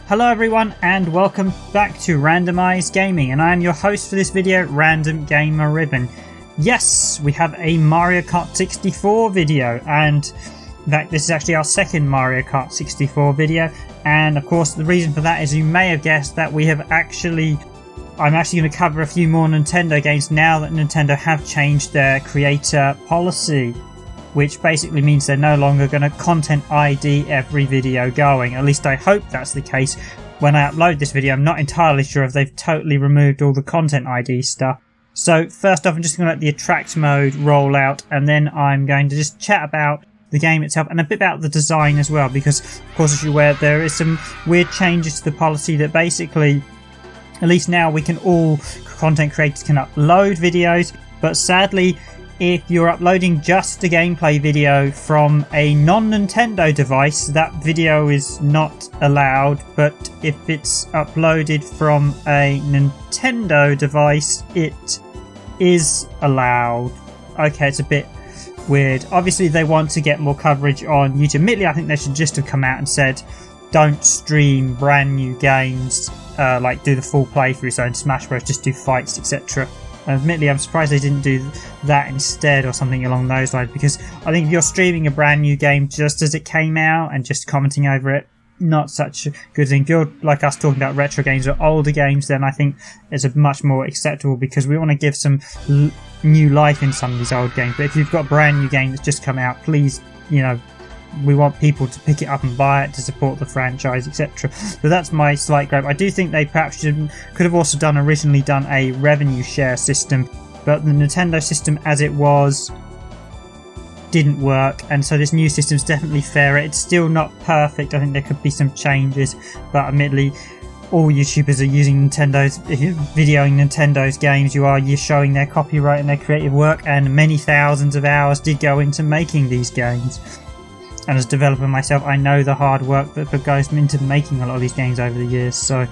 Hello everyone and welcome back to Randomized Gaming, and I am your host for this video, Random Gamer Riven. Yes, we have a Mario Kart 64 video, and in fact this is actually our second Mario Kart 64 video, and of course the reason for that is you may have guessed that I'm actually going to cover a few more Nintendo games now that Nintendo have changed their creator policy, which basically means they're no longer going to content ID every video going. At least I hope that's the case. When I upload this video, I'm not entirely sure if they've totally removed all the content ID stuff. So first off, I'm just going to let the attract mode roll out, and then I'm going to just chat about the game itself and a bit about the design as well, because of course, as you're aware, there is some weird changes to the policy that basically, at least now, all content creators can upload videos, but sadly, if you're uploading just a gameplay video from a non-Nintendo device, that video is not allowed, but if it's uploaded from a Nintendo device, it is allowed. Okay, it's a bit weird. Obviously, they want to get more coverage on YouTube. Admittedly, I think they should just have come out and said, don't stream brand new games, like do the full playthrough, so in Smash Bros. Just do fights, etc. Admittedly, I'm surprised they didn't do that instead or something along those lines, because I think if you're streaming a brand new game just as it came out and just commenting over it, not such a good thing. If you're like us talking about retro games or older games, then I think it's a much more acceptable, because we want to give some new life in some of these old games. But if you've got a brand new game that's just come out, please, we want people to pick it up and buy it to support the franchise, etc. So that's my slight gripe. I do think they perhaps could have also originally done a revenue share system, but the Nintendo system as it was didn't work, and so this new system is definitely fairer. It's still not perfect. I think there could be some changes, but admittedly, all YouTubers are using Nintendo's. If you're videoing Nintendo's games, you're showing their copyright and their creative work, and many thousands of hours did go into making these games. And as a developer myself, I know the hard work that goes into making a lot of these games over the years, so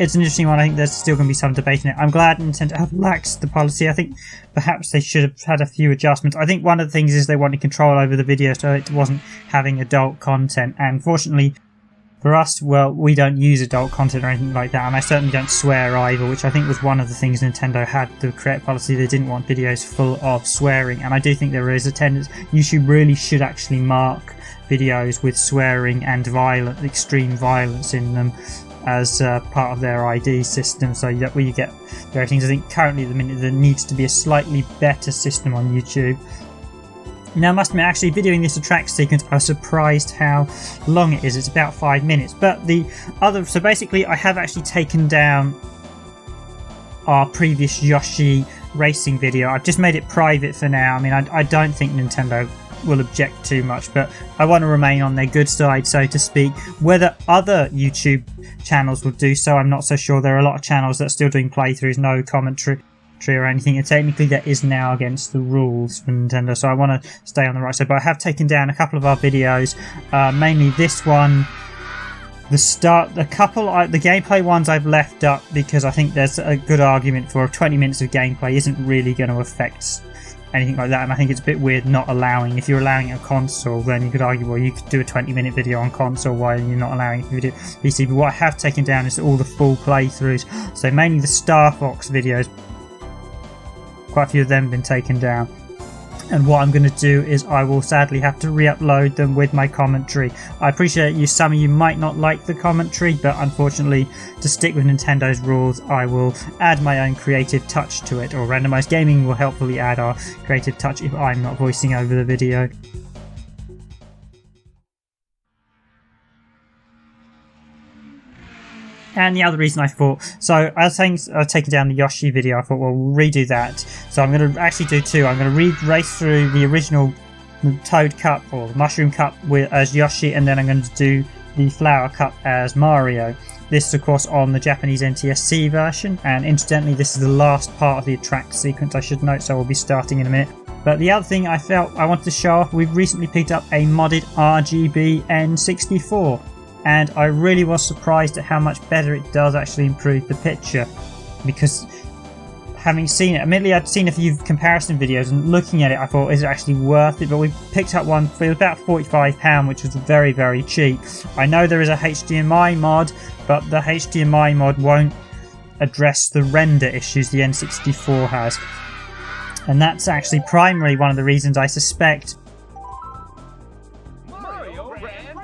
it's an interesting one. I think there's still going to be some debate in it. I'm glad Nintendo have laxed the policy. I think perhaps they should have had a few adjustments. I think one of the things is they wanted control over the video so it wasn't having adult content, and fortunately for us, well, we don't use adult content or anything like that, and I certainly don't swear either, which I think was one of the things Nintendo had, the creator policy. They didn't want videos full of swearing, and I do think there is a tendency. YouTube really should actually mark videos with swearing and extreme violence in them as part of their ID system, so that where you get the ratings. I think currently at the minute there needs to be a slightly better system on YouTube. Now, I must admit, actually videoing this attract sequence, I was surprised how long it is. It's about 5 minutes. But so basically, I have actually taken down our previous Yoshi racing video. I've just made it private for now. I mean, I don't think Nintendo will object too much, but I want to remain on their good side, so to speak. Whether other YouTube channels will do so, I'm not so sure. There are a lot of channels that are still doing playthroughs, no commentary or anything, and technically that is now against the rules for Nintendo, so I want to stay on the right side. But I have taken down a couple of our videos, mainly this one, the gameplay ones I've left up because I think there's a good argument for 20 minutes of gameplay isn't really going to affect anything like that, and I think it's a bit weird not allowing. If you're allowing a console, then you could argue, well, you could do a 20-minute video on console, why are you not allowing a video PC? But what I have taken down is all the full playthroughs, so mainly the Star Fox videos. Quite a few of them have been taken down, and what I'm going to do is I will sadly have to re-upload them with my commentary. I appreciate some of you might not like the commentary, but unfortunately, to stick with Nintendo's rules, I will add my own creative touch to it, or Randomized Gaming will helpfully add our creative touch if I'm not voicing over the video. And the other reason I thought, so I was saying I've taken down the Yoshi video, I thought, well, we'll redo that. So I'm going to actually do two. I'm going to race through the original Toad Cup or Mushroom Cup as Yoshi, and then I'm going to do the Flower Cup as Mario. This is of course on the Japanese NTSC version, and incidentally this is the last part of the attract sequence, I should note, so we'll be starting in a minute. But the other thing I felt I wanted to show off, we've recently picked up a modded Rgb N64. And I really was surprised at how much better it does actually improve the picture, because having seen it, admittedly I'd seen a few comparison videos, and looking at it I thought, is it actually worth it? But we picked up one for about £45, which was very, very cheap. I know there is a HDMI mod, but the HDMI mod won't address the render issues the N64 has. And that's actually primarily one of the reasons I suspect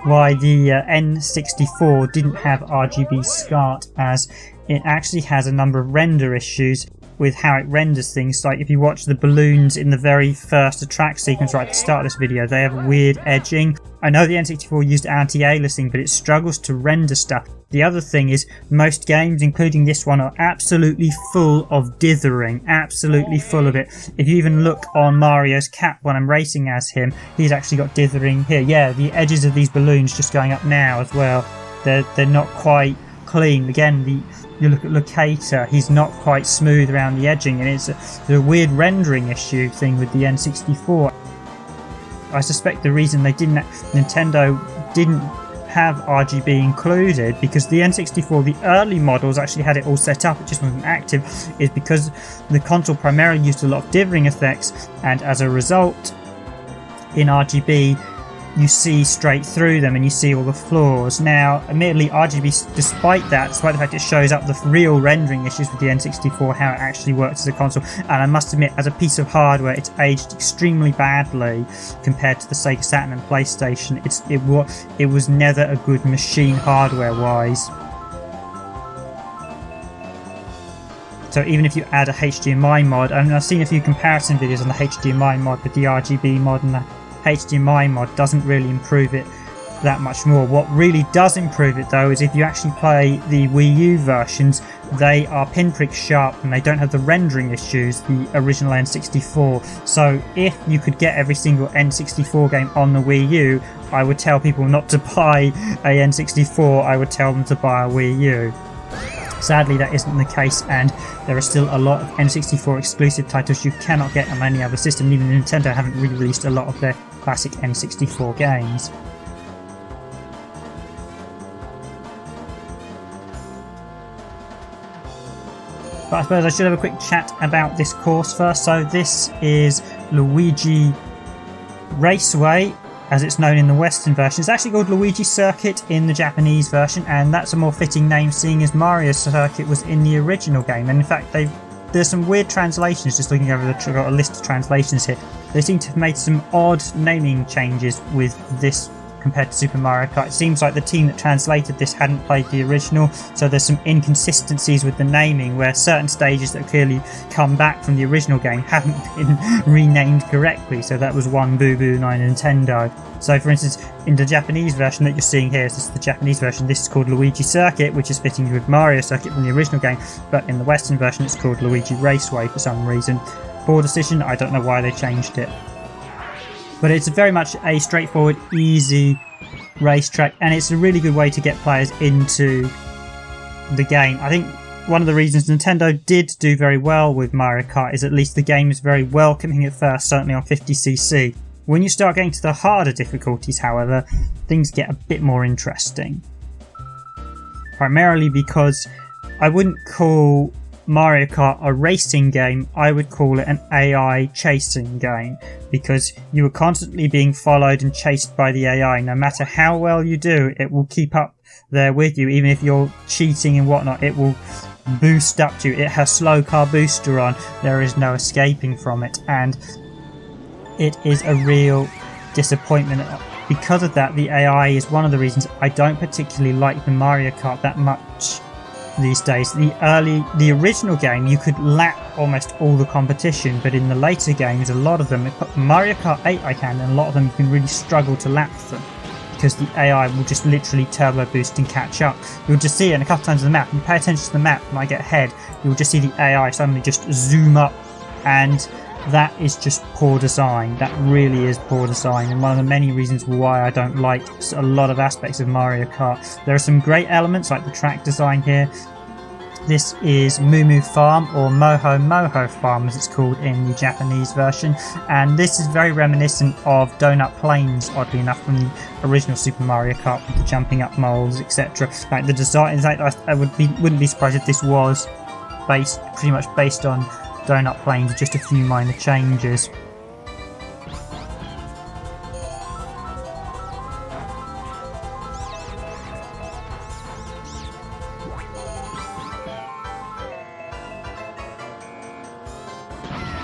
why the N64 didn't have RGB SCART, as it actually has a number of render issues with how it renders things. Like if you watch the balloons in the very first track sequence right at the start of this video, they have weird edging. I know the N64 used anti-aliasing, but it struggles to render stuff. The other thing is, most games, including this one, are absolutely full of dithering, absolutely full of it. If you even look on Mario's cap when I'm racing as him, he's actually got dithering here. Yeah, the edges of these balloons just going up now as well, they're not quite clean. Again, you look at Locator, he's not quite smooth around the edging, and it's a weird rendering issue thing with the N64. I suspect the reason Nintendo didn't have RGB included, because the N64, the early models actually had it all set up, it just wasn't active, is because the console primarily used a lot of dithering effects, and as a result, in RGB, you see straight through them and you see all the flaws. Now, admittedly, RGB, despite the fact it shows up the real rendering issues with the N64, how it actually works as a console, and I must admit, as a piece of hardware, it's aged extremely badly compared to the Sega Saturn and PlayStation. It was never a good machine hardware-wise. So even if you add a HDMI mod, I mean, I've seen a few comparison videos on the HDMI mod with the RGB mod, and the HDMI mod doesn't really improve it that much more. What really does improve it though is if you actually play the Wii U versions, they are pinprick sharp and they don't have the rendering issues the original N64. So if you could get every single N64 game on the Wii U, I would tell people not to buy a N64, I would tell them to buy a Wii U. Sadly, that isn't the case, and there are still a lot of N64 exclusive titles you cannot get on any other system. Even Nintendo haven't re-released a lot of their classic N64 games. But I suppose I should have a quick chat about this course first. So this is Luigi Raceway, as it's known in the Western version. It's actually called Luigi Circuit in the Japanese version, and that's a more fitting name seeing as Mario Circuit was in the original game. And in fact, there's some weird translations, just looking over I've got a list of translations here. They seem to have made some odd naming changes with this compared to Super Mario Kart. It seems like the team that translated this hadn't played the original, so there's some inconsistencies with the naming, where certain stages that clearly come back from the original game haven't been renamed correctly, so that was one boo-boo by Nintendo. So for instance, in the Japanese version that you're seeing here, this is the Japanese version, this is called Luigi Circuit, which is fitting with Mario Circuit from the original game, but in the Western version it's called Luigi Raceway for some reason. Poor decision, I don't know why they changed it. But it's very much a straightforward, easy racetrack, and it's a really good way to get players into the game. I think one of the reasons Nintendo did do very well with Mario Kart is at least the game is very welcoming at first, certainly on 50cc. When you start getting to the harder difficulties, however, things get a bit more interesting. Primarily because I wouldn't call Mario Kart a racing game, I would call it an AI chasing game, because you are constantly being followed and chased by the AI. No matter how well you do, it will keep up there with you. Even if you're cheating and whatnot, it will boost up to you. It has slow car booster on, there is no escaping from it, and it is a real disappointment. Because of that, the AI is one of the reasons I don't particularly like the Mario Kart that much these days. The original game, you could lap almost all the competition, but in the later games, a lot of them, Mario Kart 8 I can, and a lot of them you can really struggle to lap them, because the AI will just literally turbo boost and catch up. You'll just see it, and a couple times on the map, and you pay attention to the map, and I get ahead, you'll just see the AI suddenly just zoom up, and that is just poor design. That really is poor design, and one of the many reasons why I don't like a lot of aspects of Mario Kart. There are some great elements like the track design here. This is Moo Moo Farm, or Moh Moh Farm as it's called in the Japanese version, and this is very reminiscent of Donut Plains, oddly enough, from the original Super Mario Kart with the jumping up moles, etc. Like the design, I wouldn't be surprised if this was pretty much based on donut planes with just a few minor changes.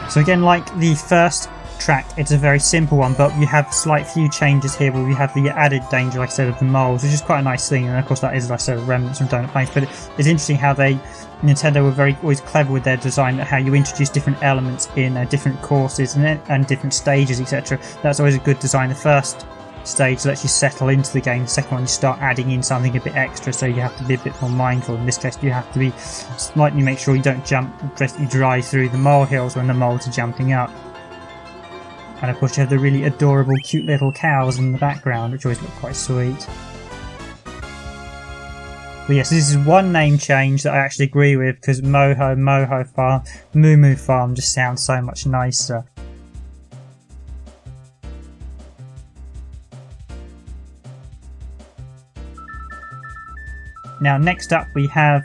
So again, like the first track, it's a very simple one, but you have slight few changes here where we have the added danger, like I said, of the moles, which is quite a nice thing, and of course that is, like I said, remnants from donut planes. But it's interesting how Nintendo were always clever with their design, how you introduce different elements in different courses and different stages, etc. That's always a good design. The first stage lets you settle into the game. The second one, you start adding in something a bit extra, so you have to be a bit more mindful. In this case, you have to be slightly make sure you don't you drive through the molehills when the moles are jumping up. And of course you have the really adorable, cute little cows in the background, which always look quite sweet. But yes, this is one name change that I actually agree with, because Moh Moh Farm, Moo Moo Farm just sounds so much nicer. Now next up we have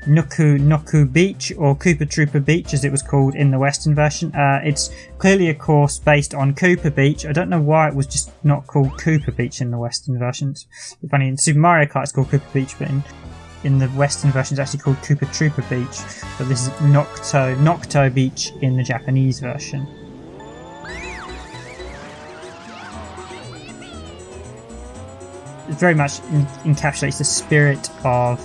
Noko Beach, or Koopa Troopa Beach as it was called in the Western version. It's clearly a course based on Koopa Beach. I don't know why it was just not called Koopa Beach in the Western versions. It's funny, in Super Mario Kart it's called Koopa Beach, but in the Western version it's actually called Koopa Troopa Beach. But this is Noko Beach in the Japanese version. It very much encapsulates the spirit of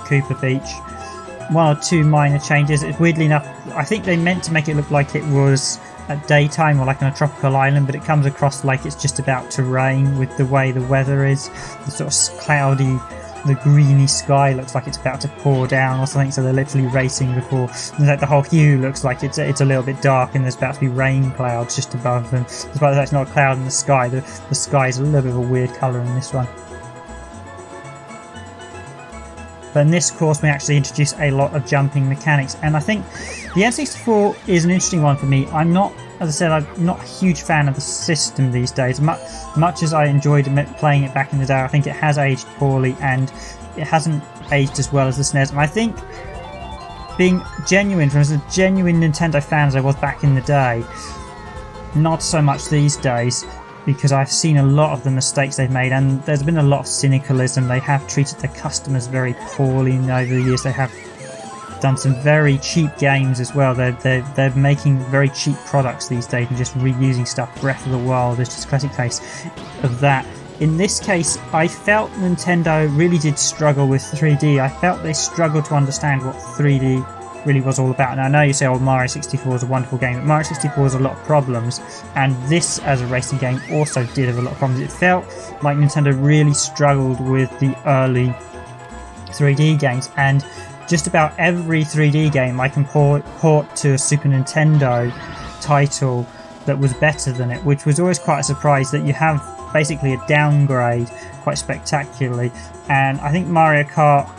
Koopa Beach. One or two minor changes. Weirdly enough, I think they meant to make it look like it was at daytime or like on a tropical island, but it comes across like it's just about to rain with the way the weather is. The sort of cloudy, the greeny sky looks like it's about to pour down or something, so they're literally racing before. And like the whole hue looks like it's a little bit dark and there's about to be rain clouds just above them. Despite that's not a cloud in the sky, the sky is a little bit of a weird colour in this one. But in this course we actually introduce a lot of jumping mechanics, and I think the N64 is an interesting one for me. I'm not, as I said, I'm not a huge fan of the system these days. Much as I enjoyed playing it back in the day, I think it has aged poorly and it hasn't aged as well as the SNES. And I think, being genuine, from as a genuine Nintendo fan as I was back in the day, not so much these days, because I've seen a lot of the mistakes they've made, and there's been a lot of cynicalism. They have treated their customers very poorly over the years. They have done some very cheap games as well. They're making very cheap products these days and just reusing stuff. Breath of the Wild is just a classic case of that. In this case, I felt Nintendo really did struggle with 3D. I felt they struggled to understand what 3D really was all about. Now I know you say, oh, Mario 64 is a wonderful game, but Mario 64 has a lot of problems, and this as a racing game also did have a lot of problems. It felt like Nintendo really struggled with the early 3D games, and just about every 3D game I can port to a Super Nintendo title that was better than it, which was always quite a surprise, that you have basically a downgrade quite spectacularly. And I think Mario Kart,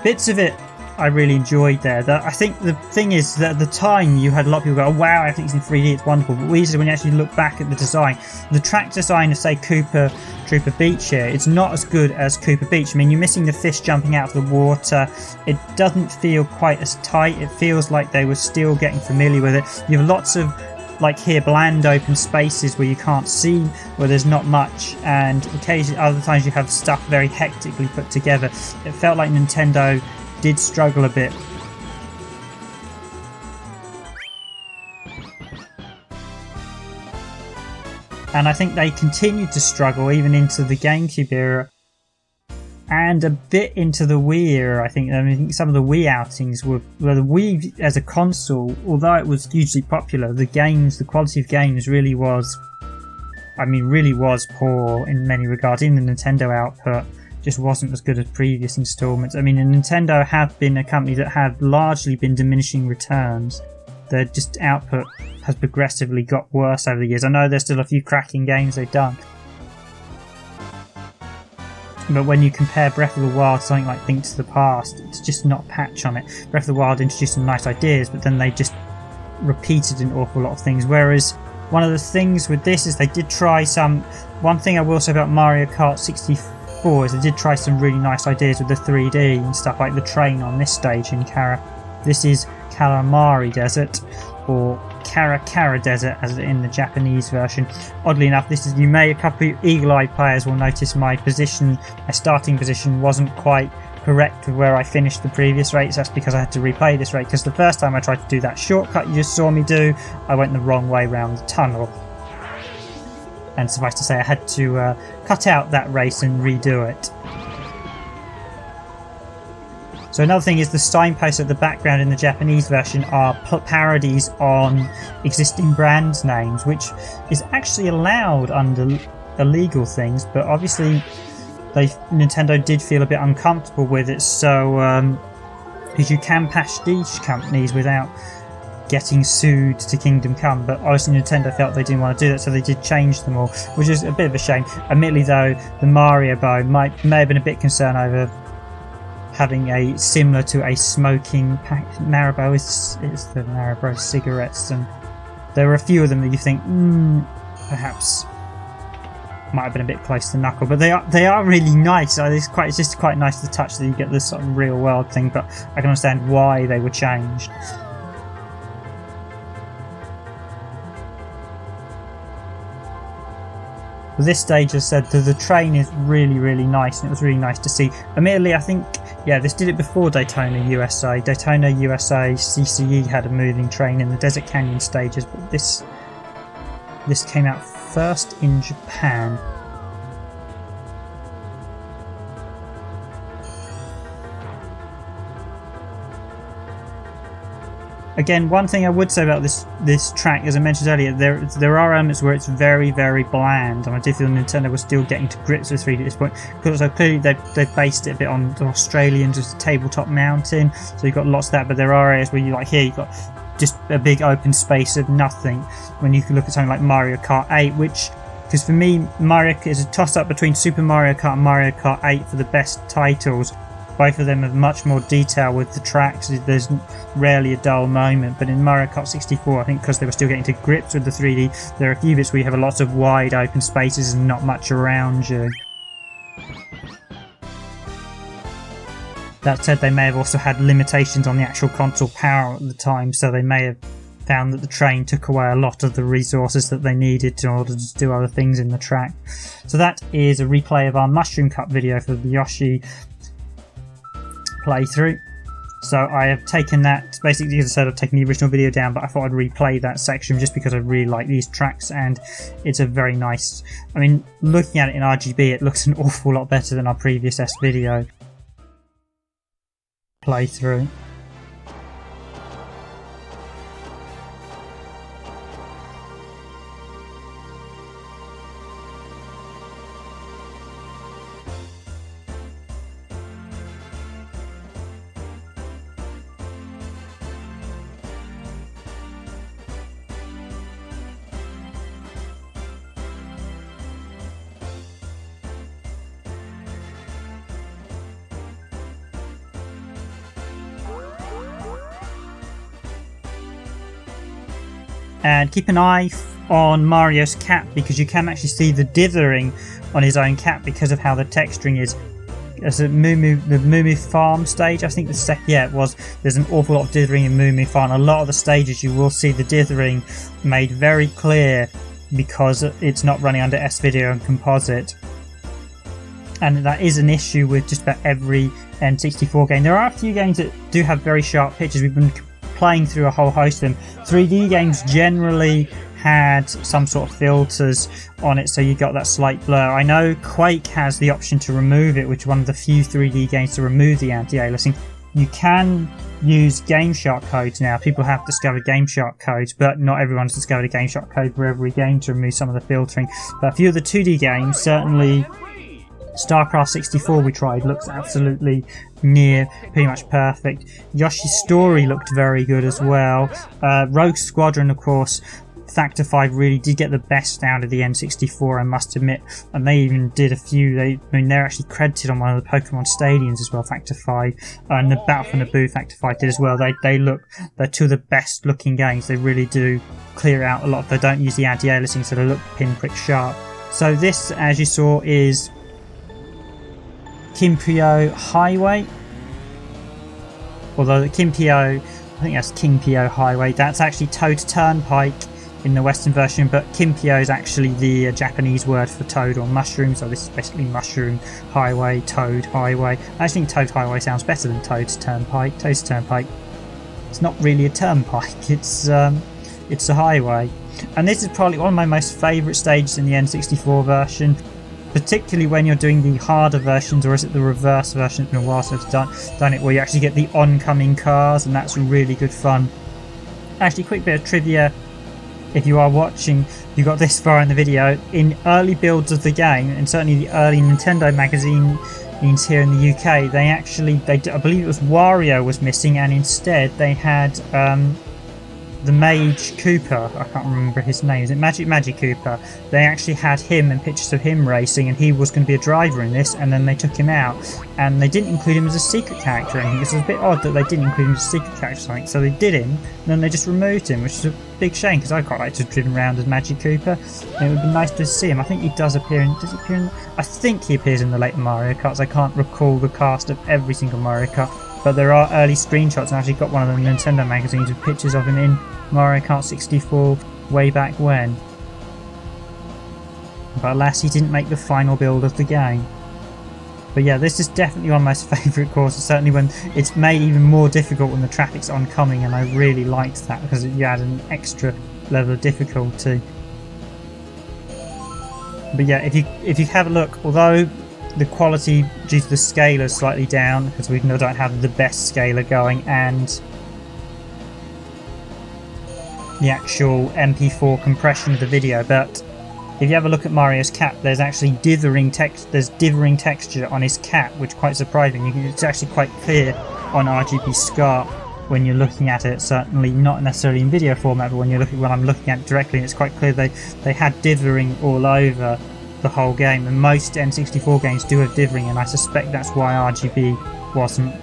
bits of it I really enjoyed there. I think the thing is that at the time you had a lot of people go, oh wow, everything's in 3D, it's wonderful. But when you actually look back at the design, the track design of, say, Koopa Troopa Beach here, it's not as good as Koopa Beach. I mean, you're missing the fish jumping out of the water. It doesn't feel quite as tight. It feels like they were still getting familiar with it. You have lots of, like here, bland open spaces where you can't see, where there's not much, and occasionally other times you have stuff very hectically put together. It felt like Nintendo did struggle a bit. And I think they continued to struggle even into the GameCube era and a bit into the Wii era. I think some of the Wii outings were, well, the Wii as a console, although it was hugely popular, the quality of games really was poor in many regards. In the Nintendo output just wasn't as good as previous installments. I mean, Nintendo have been a company that have largely been diminishing returns. Their just output has progressively got worse over the years. I know there's still a few cracking games they've done, but when you compare Breath of the Wild to something like Link to the Past, it's just not a patch on it. Breath of the Wild introduced some nice ideas, but then they just repeated an awful lot of things. Whereas one of the things with this is they did try some... One thing I will say about Mario Kart 64 64 is they did try some really nice ideas with the 3D and stuff, like the train on this stage in This is Calamari Desert, or Kara Desert as in the Japanese version. Oddly enough, a couple of eagle-eyed players will notice my starting position wasn't quite correct with where I finished the previous race. That's because I had to replay this race, because the first time I tried to do that shortcut you just saw me do, I went the wrong way round the tunnel. And suffice to say, I had to cut out that race and redo it. So another thing is the signposts at the background in the Japanese version are parodies on existing brand names, which is actually allowed under illegal things, but obviously Nintendo did feel a bit uncomfortable with it, so because you can pastiche companies without getting sued to Kingdom Come, but obviously Nintendo felt they didn't want to do that, so they did change them all, which is a bit of a shame. Admittedly though, the Mario bow may have been a bit concerned over having a similar to a smoking Maribou is the Maribou cigarettes, and there were a few of them that you think perhaps might have been a bit close to Knuckle, but they are really nice. It's just quite nice to touch that you get this sort of real world thing, but I can understand why they were changed. But this stage, as I said, the train is really, really nice, and it was really nice to see. Admittedly, I think, this did it before Daytona USA. Daytona USA CCE had a moving train in the Desert Canyon stages, but this came out first in Japan. Again, one thing I would say about this track, as I mentioned earlier, there are elements where it's very, very bland, and I do feel Nintendo was still getting to grips with 3D at this point, because clearly they've based it a bit on the Australian just tabletop mountain, so you've got lots of that, but there are areas where you've got just a big open space of nothing, when you can look at something like Mario Kart 8, which, because for me, Mario is a toss-up between Super Mario Kart and Mario Kart 8 for the best titles. Both of them have much more detail with the tracks. There's rarely a dull moment, but in Mario Kart 64, I think because they were still getting to grips with the 3D, there are a few bits where you have lots of wide open spaces and not much around you. That said, they may have also had limitations on the actual console power at the time, so they may have found that the train took away a lot of the resources that they needed in order to do other things in the track. So that is a replay of our Mushroom Cup video for the Yoshi playthrough. So I have taken that, basically as I said, I've taken the original video down, but I thought I'd replay that section just because I really like these tracks, and it's a very nice, looking at it in RGB, it looks an awful lot better than our previous video playthrough. And keep an eye on Mario's cap, because you can actually see the dithering on his own cap because of how the texturing is. As the Moo Moo Farm stage, I think there's an awful lot of dithering in Moo Moo Farm. A lot of the stages you will see the dithering made very clear because it's not running under S-Video and Composite. And that is an issue with just about every N64 game. There are a few games that do have very sharp pictures. We've been playing through a whole host of them. 3D games generally had some sort of filters on it, so you got that slight blur. I know Quake has the option to remove it, which is one of the few 3D games to remove the anti-aliasing. You can use GameShark codes now. People have discovered GameShark codes, but not everyone's discovered a GameShark code for every game to remove some of the filtering. But a few of the 2D games, certainly StarCraft 64 we tried, looks absolutely near pretty much perfect. Yoshi's Story looked very good as well. Rogue Squadron, of course, Factor 5 really did get the best out of the N64, I must admit, and they even did a few. They're actually credited on one of the Pokemon Stadiums as well, Factor 5, and the Battle for Naboo Factor 5 did as well. They're two of the best looking games. They really do clear out a lot. They don't use the anti-aliasing, so they look pinprick sharp. So this, as you saw, is Kinopio Highway. Although the Kinopio, I think that's Kinopio Highway, that's actually Toad Turnpike in the Western version, but Kinopio is actually the Japanese word for toad or mushroom, so this is basically Mushroom Highway, Toad Highway. I actually think Toad Highway sounds better than Toad's Turnpike. Toad's Turnpike, it's not really a turnpike, it's a highway. And this is probably one of my most favourite stages in the N64 version, particularly when you're doing the harder versions, or is it the reverse version? It's been a while since I've done it, where you actually get the oncoming cars, and that's really good fun. Actually, quick bit of trivia. If you are watching, you got this far in the video, in early builds of the game, and certainly the early Nintendo magazines here in the UK, I believe it was Wario was missing, and instead they had the Magikoopa, I can't remember his name, is it Magikoopa? They actually had him and pictures of him racing, and he was going to be a driver in this, and then they took him out, and they didn't include him as a secret character. And it was a bit odd that they didn't include him as a secret character or something, so they did him, and then they just removed him, which is a big shame, because I quite like to have driven around as Magikoopa, and it would be nice to see him. I think he does appear in, I think he appears in the later Mario Karts. I can't recall the cast of every single Mario Kart, but there are early screenshots, and I actually got one of the Nintendo magazines with pictures of him in Mario Kart 64 way back when. But alas, he didn't make the final build of the game. But yeah, this is definitely one of my favourite courses, certainly when it's made even more difficult when the traffic's oncoming, and I really liked that because you add an extra level of difficulty. But yeah, if you have a look, although the quality due to the scaler is slightly down, because we don't have the best scaler going, and the actual MP4 compression of the video, but if you have a look at Mario's cap, there's actually dithering texture on his cap, which is quite surprising. It's actually quite clear on RGB SCART when you're looking at it, certainly not necessarily in video format, but when I'm looking at it directly, it's quite clear they had dithering all over the whole game, and most N64 games do have dithering, and I suspect that's why RGB wasn't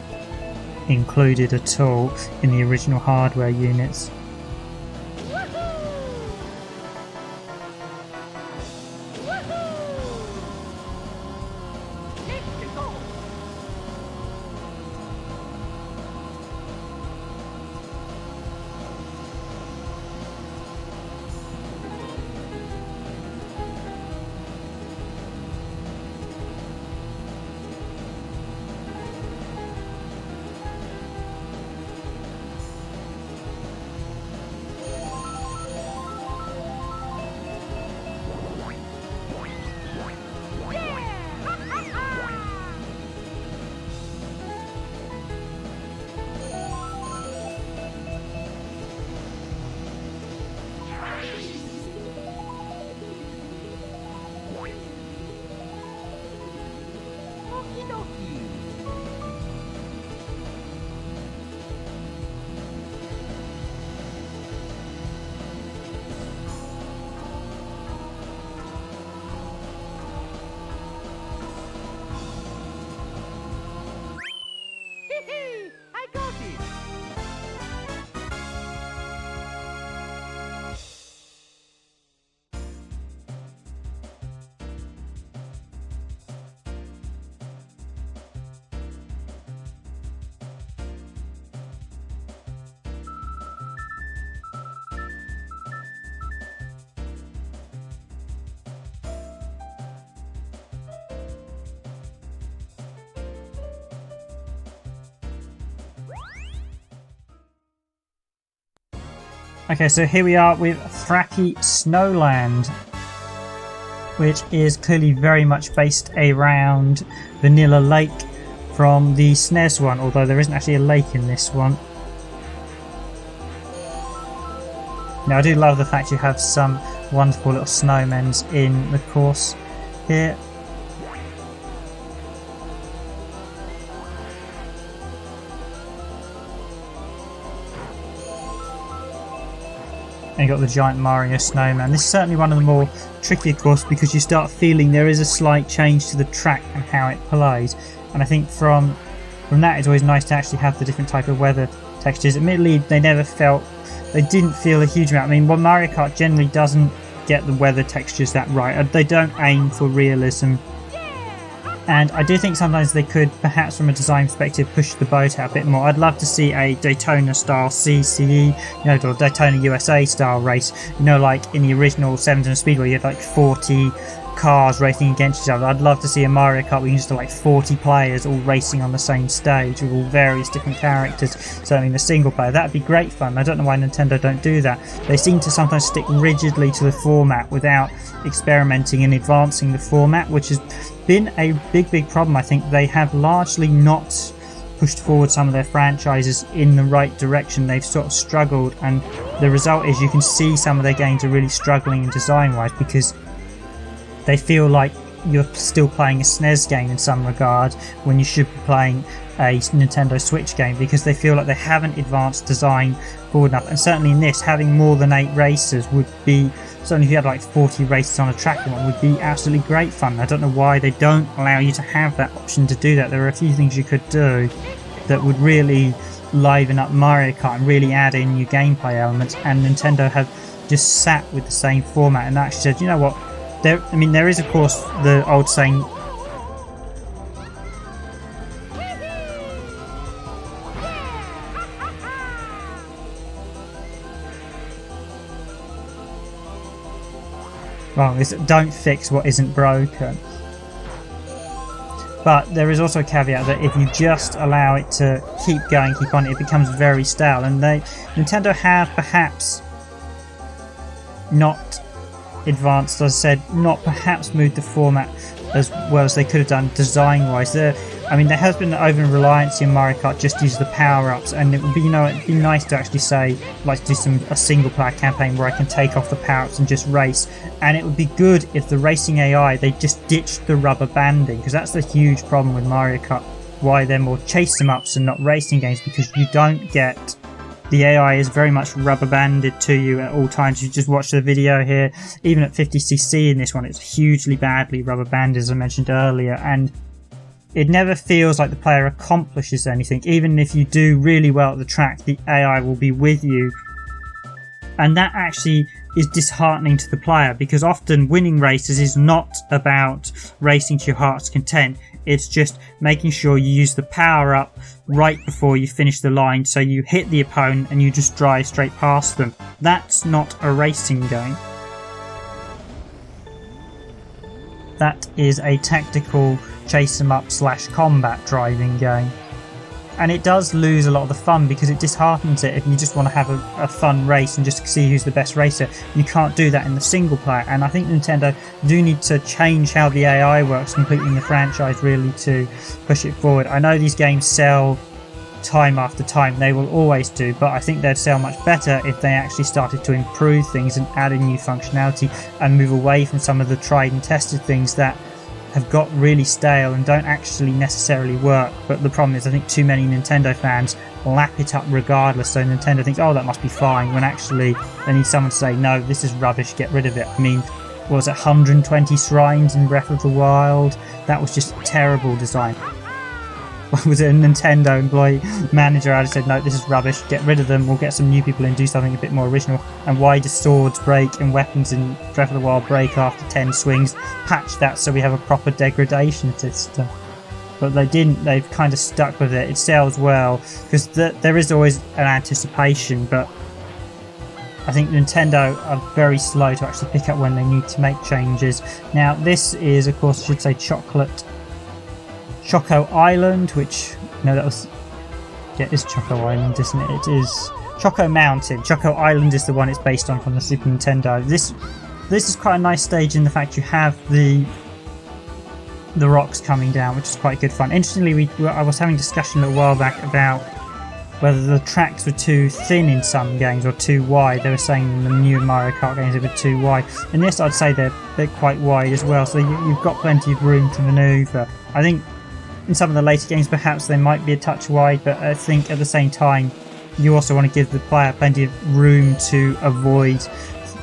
included at all in the original hardware units. Okay, so here we are with Thracky Snowland, which is clearly very much based around Vanilla Lake from the SNES one, although there isn't actually a lake in this one. Now, I do love the fact you have some wonderful little snowmen in the course here. And you've got the giant Mario snowman. This is certainly one of the more trickier courses because you start feeling there is a slight change to the track and how it plays. And I think from that it's always nice to actually have the different type of weather textures. Admittedly, they didn't feel a huge amount. I mean, Mario Kart generally doesn't get the weather textures that right. They don't aim for realism And I do think sometimes they could, perhaps from a design perspective, push the boat out a bit more. I'd love to see a Daytona-style CCE, or Daytona USA-style race. Like in the original Sevens and Speedway, you had like 40 cars racing against each other. I'd love to see a Mario Kart where you can just have like 40 players all racing on the same stage with all various different characters. So in the single player, that'd be great fun. I don't know why Nintendo don't do that. They seem to sometimes stick rigidly to the format without experimenting and advancing the format, which has been a big problem. I think they have largely not pushed forward some of their franchises in the right direction. They've sort of struggled, and the result is you can see some of their games are really struggling design wise because they feel like you're still playing a SNES game in some regard when you should be playing a Nintendo Switch game, because they feel like they haven't advanced design forward enough. And certainly in this, having more than 8 races would be, certainly if you had like 40 races on a track, would be absolutely great fun. I don't know why they don't allow you to have that option to do that. There are a few things you could do that would really liven up Mario Kart and really add in new gameplay elements, and Nintendo have just sat with the same format and actually said, you know what, there is of course the old saying, don't fix what isn't broken. But there is also a caveat that if you just allow it to keep going, keep on, it becomes very stale. And Nintendo have perhaps not advanced, as I said, not perhaps moved the format as well as they could have done design-wise. There has been an over-reliance in Mario Kart just to use the power-ups, and it would be, it'd be nice to actually say, like, do a single-player campaign where I can take off the power-ups and just race. And it would be good if the racing AI, they just ditched the rubber banding, because that's the huge problem with Mario Kart, why they're more chase-em-ups and not racing games, because you don't get... The AI is very much rubber banded to you at all times. You just watch the video here, even at 50cc in this one, it's hugely badly rubber banded, as I mentioned earlier, and it never feels like the player accomplishes anything. Even if you do really well at the track, the AI will be with you, and that actually is disheartening to the player, because often winning races is not about racing to your heart's content. It's just making sure you use the power up right before you finish the line, so you hit the opponent and you just drive straight past them. That's not a racing game. That is a tactical chase 'em up / combat driving game. And it does lose a lot of the fun, because it disheartens it if you just want to have a fun race and just see who's the best racer. You can't do that in the single player, and I think Nintendo do need to change how the AI works completely in the franchise, really, to push it forward. I know these games sell time after time, they will always do, but I think they'd sell much better if they actually started to improve things and add in new functionality and move away from some of the tried and tested things that have got really stale and don't actually necessarily work. But the problem is, I think too many Nintendo fans lap it up regardless, so Nintendo thinks, oh, that must be fine, when actually they need someone to say, no, this is rubbish, get rid of it. What was it, 120 shrines in Breath of the Wild? That was just terrible design. Was it a Nintendo employee manager had said, no, this is rubbish, get rid of them, we'll get some new people in, do something a bit more original. And why do swords break and weapons in Breath of the Wild break after 10 swings? Patch that so we have a proper degradation system. But they didn't, they've kind of stuck with it. It sells well, because there is always an anticipation, but I think Nintendo are very slow to actually pick up when they need to make changes. Now this is, of course, I should say, Choco Island, which, it's Choco Island, isn't it? It is Choco Mountain. Choco Island is the one it's based on from the Super Nintendo. This is quite a nice stage in the fact you have the rocks coming down, which is quite good fun. Interestingly, I was having a discussion a little while back about whether the tracks were too thin in some games or too wide. They were saying in the new Mario Kart games they were too wide. In this, I'd say they're quite wide as well, so you've got plenty of room to manoeuvre. I think in some of the later games perhaps they might be a touch wide, but I think at the same time you also want to give the player plenty of room to avoid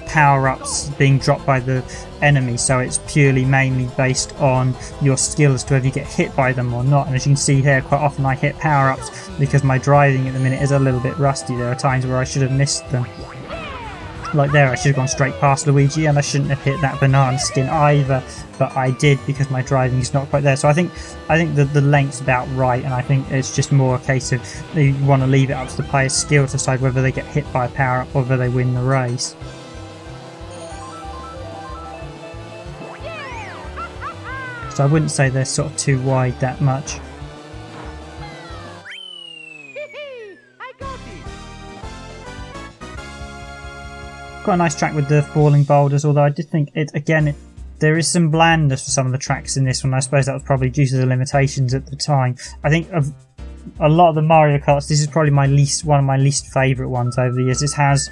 power-ups being dropped by the enemy, so it's purely mainly based on your skill as to whether you get hit by them or not. And as you can see here, quite often I hit power-ups because my driving at the minute is a little bit rusty. There are times where I should have missed them. Like there, I should have gone straight past Luigi, and I shouldn't have hit that banana skin either, but I did because my driving is not quite there. So I think that the length's about right, and I think it's just more a case of you want to leave it up to the player's skill to decide whether they get hit by a power-up or whether they win the race. So I wouldn't say they're sort of too wide that much. Quite a nice track with the falling boulders, although I did think there is some blandness for some of the tracks in this one. I suppose that was probably due to the limitations at the time. I think of a lot of the Mario Karts, this is probably one of my least favourite ones over the years. This has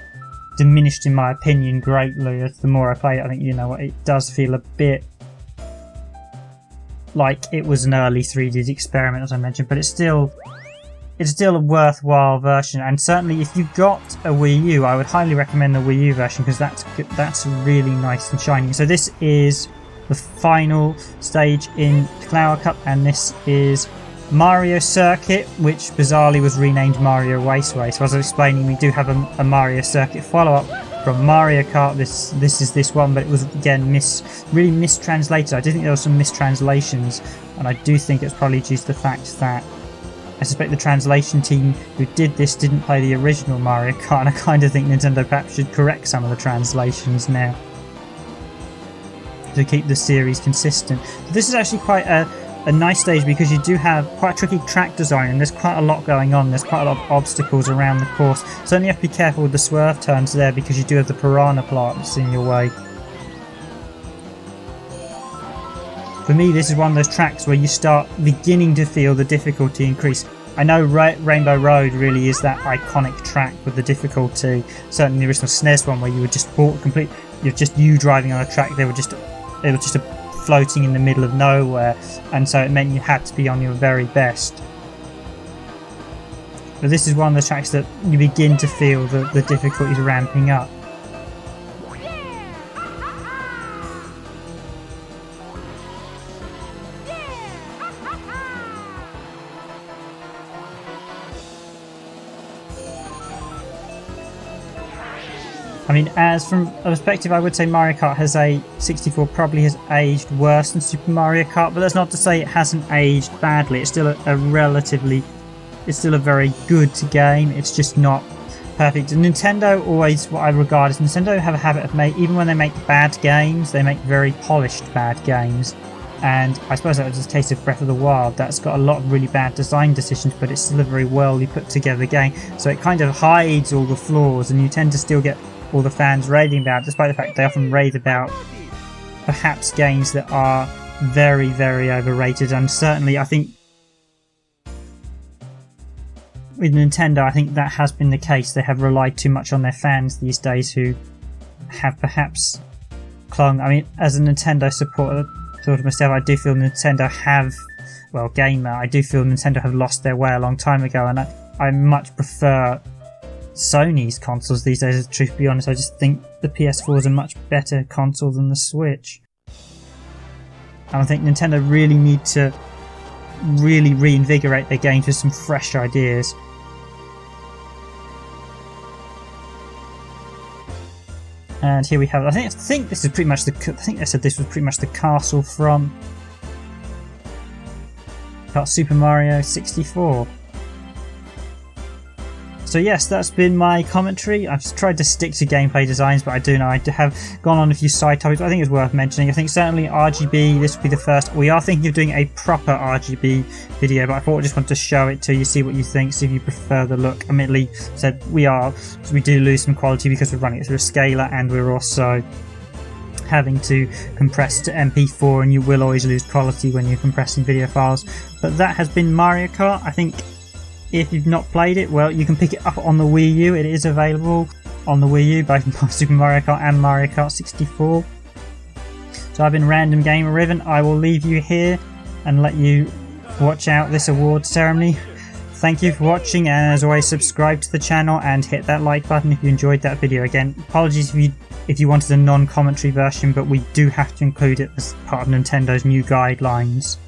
diminished in my opinion greatly as the more I play it. I think, you know what, it does feel a bit like it was an early 3D experiment, as I mentioned, but it's still a worthwhile version. And certainly if you've got a Wii U, I would highly recommend the Wii U version because that's really nice and shiny. So this is the final stage in Flower Cup, and this is Mario Circuit, which bizarrely was renamed Mario Raceway. So as I was explaining, we do have a Mario Circuit follow-up from Mario Kart. This is this one, but it was again really mistranslated. I do think there were some mistranslations, and I do think it's probably due to the fact that I suspect the translation team who did this didn't play the original Mario Kart, and I kind of think Nintendo perhaps should correct some of the translations now to keep the series consistent. But this is actually quite a nice stage because you do have quite a tricky track design, and there's quite a lot going on. There's quite a lot of obstacles around the course. Certainly you have to be careful with the swerve turns there because you do have the piranha plants in your way. For me, this is one of those tracks where you start beginning to feel the difficulty increase. I know Rainbow Road really is that iconic track with the difficulty. Certainly the original SNES one where you were just you driving on a track. It was just floating in the middle of nowhere, and so it meant you had to be on your very best. But this is one of the tracks that you begin to feel the difficulties ramping up. I mean, as from a perspective, I would say Mario Kart 64 probably has aged worse than Super Mario Kart, but that's not to say it hasn't aged badly. It's still it's still a very good game. It's just not perfect. And Nintendo always, what I regard as Nintendo have a habit of even when they make bad games, they make very polished bad games. And I suppose that was the case of Breath of the Wild. That's got a lot of really bad design decisions, but it's still a very well put together game. So it kind of hides all the flaws, and you tend to still get all the fans raving about, despite the fact they often rave about perhaps games that are very, very overrated. And certainly I think with Nintendo, I think that has been the case. They have relied too much on their fans these days, who have perhaps clung. I mean, as a Nintendo supporter sort of myself, I do feel Nintendo I do feel Nintendo have lost their way a long time ago, and I much prefer Sony's consoles these days. To be honest, I just think the PS4 is a much better console than the Switch, and I think Nintendo really need to reinvigorate their games with some fresh ideas. And here we have, I think this is pretty much I think they said this was pretty much the castle from Super Mario 64. So yes, that's been my commentary. I've tried to stick to gameplay designs, but I do know I have gone on a few side topics. I think it's worth mentioning. I think certainly RGB, this will be the first. We are thinking of doing a proper RGB video, but I thought I just wanted to show it to you, see what you think, see if you prefer the look. Admittedly, said we do lose some quality because we're running it through a scaler, and we're also having to compress to MP4, and you will always lose quality when you're compressing video files. But that has been Mario Kart. I think if you've not played it, well, you can pick it up on the Wii U. It is available on the Wii U, both Super Mario Kart and Mario Kart 64. So I've been Random Gamer Riven. I will leave you here and let you watch out this award ceremony. Thank you for watching, and as always, subscribe to the channel and hit that like button if you enjoyed that video. Again, apologies if you wanted a non-commentary version, but we do have to include it as part of Nintendo's new guidelines.